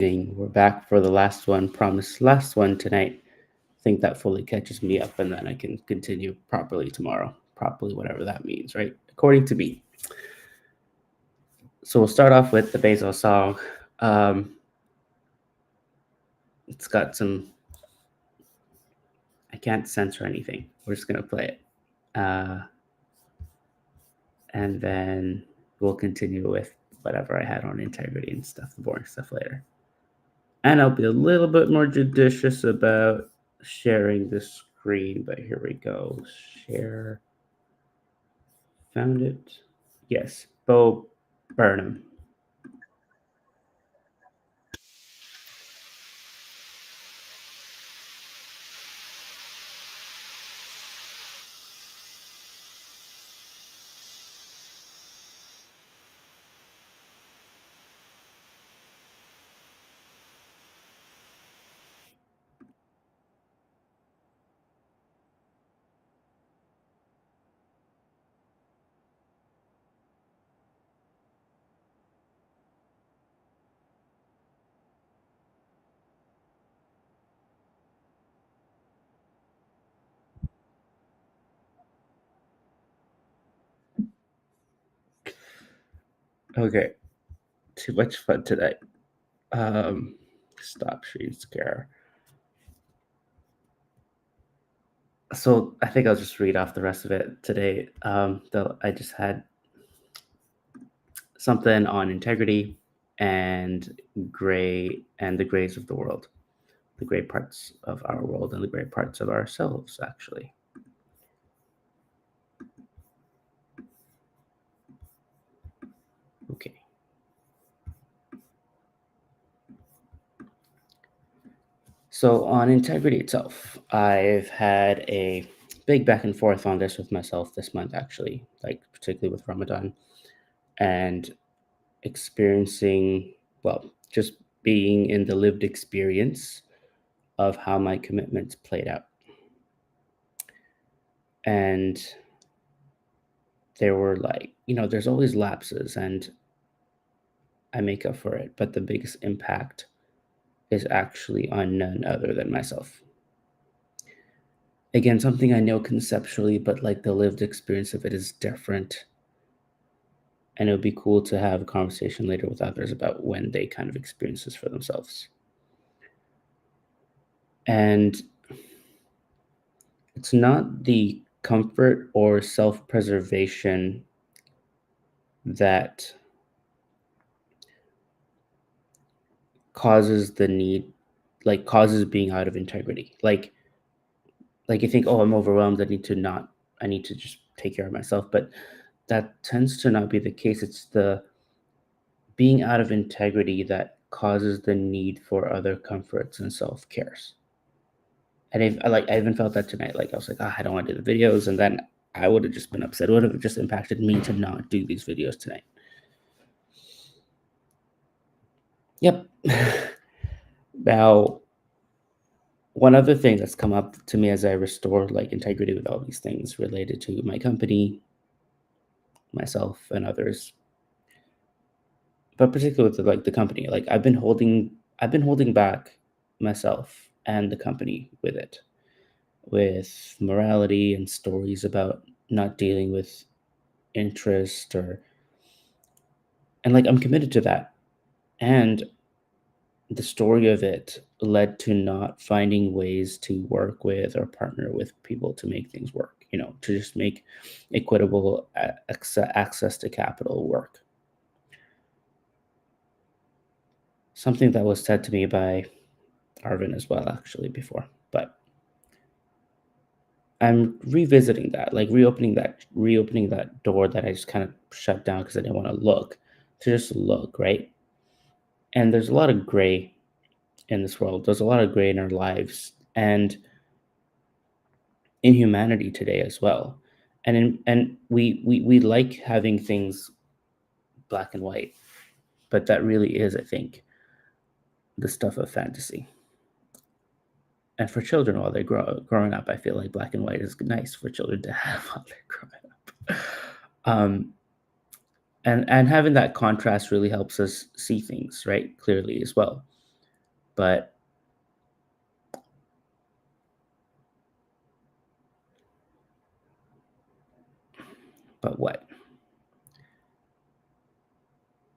We're back for the last one, promised last one tonight. I think that fully catches me up, and then I can continue properly tomorrow. Properly, whatever that means, right? According to me. So we'll start off with the Bezos song. Um, it's got some. I can't censor anything. We're just gonna play it, and then we'll continue with whatever I had on integrity and stuff, the boring stuff later. And I'll be a little bit more judicious about sharing the screen, but here we go. Share. Found it. Yes, Bo Burnham. Okay, too much fun today. Um, Stop shooting scare. So I think I'll just read off the rest of it today. Though I just had something on integrity and gray and the grays of the world, the gray parts of our world and the gray parts of ourselves, actually. Okay. So on integrity itself, I've had a big back and forth on this with myself this month, actually, like particularly with Ramadan and experiencing, well, just being in the lived experience of how my commitments played out. And there were like, there's always lapses and I make up for it, but the biggest impact is actually on none other than myself. Again, something I know conceptually, but like the lived experience of it is different. And it would be cool to have a conversation later with others about when they kind of experience this for themselves. And it's not the comfort or self preservation that causes the need, like causes being out of integrity. Like you think, oh, I'm overwhelmed. I need to just take care of myself. But that tends to not be the case. It's the being out of integrity that causes the need for other comforts and self cares. And I even felt that tonight. Like I was like, I don't want to do the videos, and then I would have just been upset. It would have just impacted me to not do these videos tonight. Yep. Now, one other thing that's come up to me as I restore like integrity with all these things related to my company, myself, and others, but particularly with like the company, like I've been holding back myself and the company with it, with morality and stories about not dealing with interest or and like I'm committed to that. And the story of it led to not finding ways to work with or partner with people to make things work, to just make equitable access to capital work. Something that was said to me by Arvin as well, actually, before. But I'm revisiting that, like reopening that door that I just kind of shut down because I didn't want to look, to just look, right? And there's a lot of gray in this world. There's a lot of gray in our lives and in humanity today as well. And we like having things black and white, but that really is, I think, the stuff of fantasy. And for children while they're growing up, I feel like black and white is nice for children to have while they're growing up. Um, and having that contrast really helps us see things right clearly as well. But what?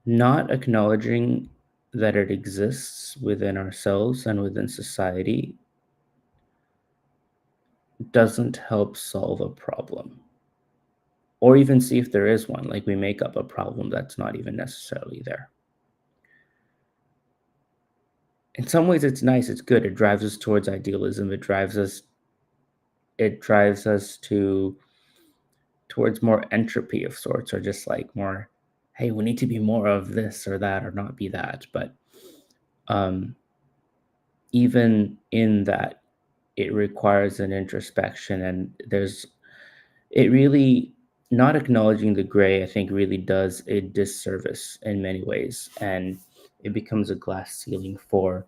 Not acknowledging that it exists within ourselves and within society doesn't help solve a problem. Or even see if there is one. Like we make up a problem that's not even necessarily there. In some ways it's nice, it's good. It drives us towards idealism. It drives us to towards more entropy of sorts, or just like more, hey, we need to be more of this or that or not be that. But um even in that, it requires an introspection, and it really, not acknowledging the gray, I think, really does a disservice in many ways, and it becomes a glass ceiling for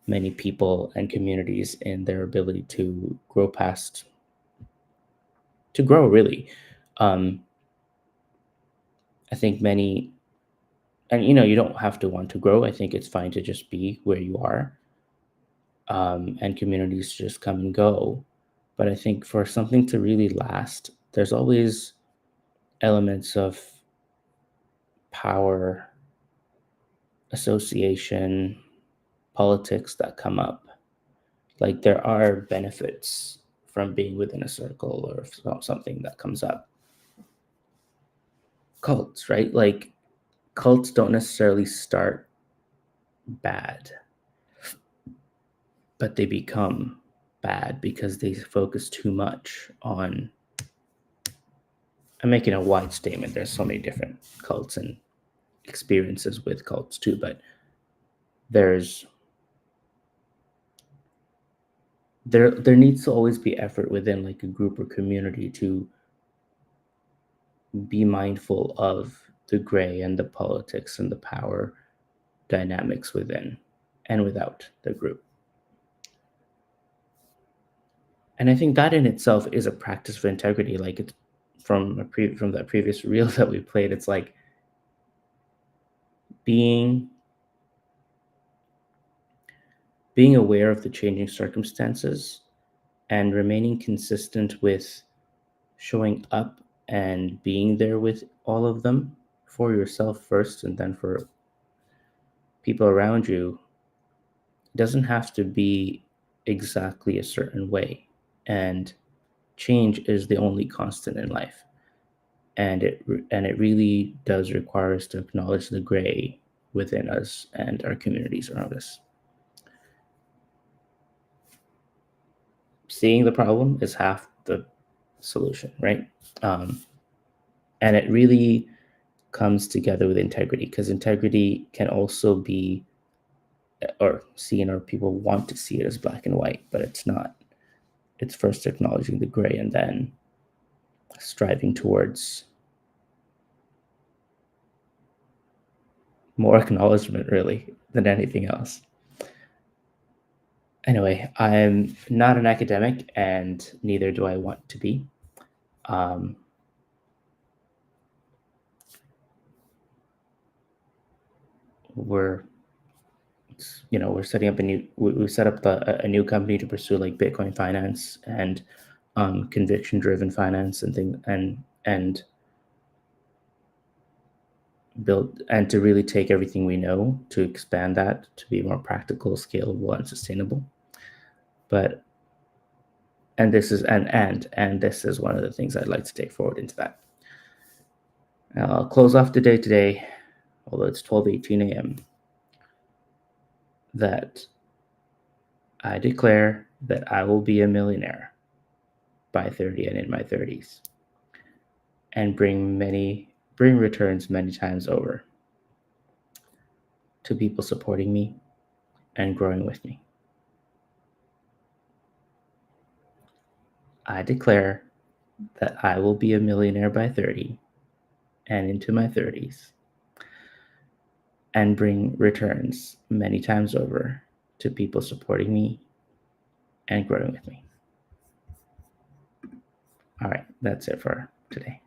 many people and communities in their ability to grow really. um I think many, and you don't have to want to grow. I think it's fine to just be where you are, and communities just come and go. But I think for something to really last, there's always elements of power, association, politics that come up. Like there are benefits from being within a circle or something that comes up. Cults, right? Like cults don't necessarily start bad, but they become bad because they focus too much on. I'm making a wide statement. There's so many different cults and experiences with cults too, but there's there needs to always be effort within like a group or community to be mindful of the gray and the politics and the power dynamics within and without the group. And I think that in itself is a practice for integrity. Like it's from that previous reel that we played. It's like being being aware of the changing circumstances and remaining consistent with showing up and being there with all of them, for yourself first and then for people around you. Doesn't have to be exactly a certain way. And change is the only constant in life. And it really does require us to acknowledge the gray within us and our communities around us. Seeing the problem is half the solution, right? Um, and it really comes together with integrity, because integrity can also be, or seen, or people want to see it as black and white, but it's not. It's first acknowledging the gray and then striving towards more acknowledgement, really, than anything else. Anyway, I'm not an academic, and neither do I want to be. Um, we're we're setting up we set up a new company to pursue like Bitcoin finance and conviction driven finance and things, and build, and to really take everything we know to expand that to be more practical, scalable, and sustainable. But and this is one of the things I'd like to take forward into that. I'll close off the day today, although it's 12:18 a.m., that I declare that I will be a millionaire by 30 and in my 30s, and bring returns many times over to people supporting me and growing with me. I declare that I will be a millionaire by 30 and into my 30s, and bring returns many times over to people supporting me and growing with me. All right, that's it for today.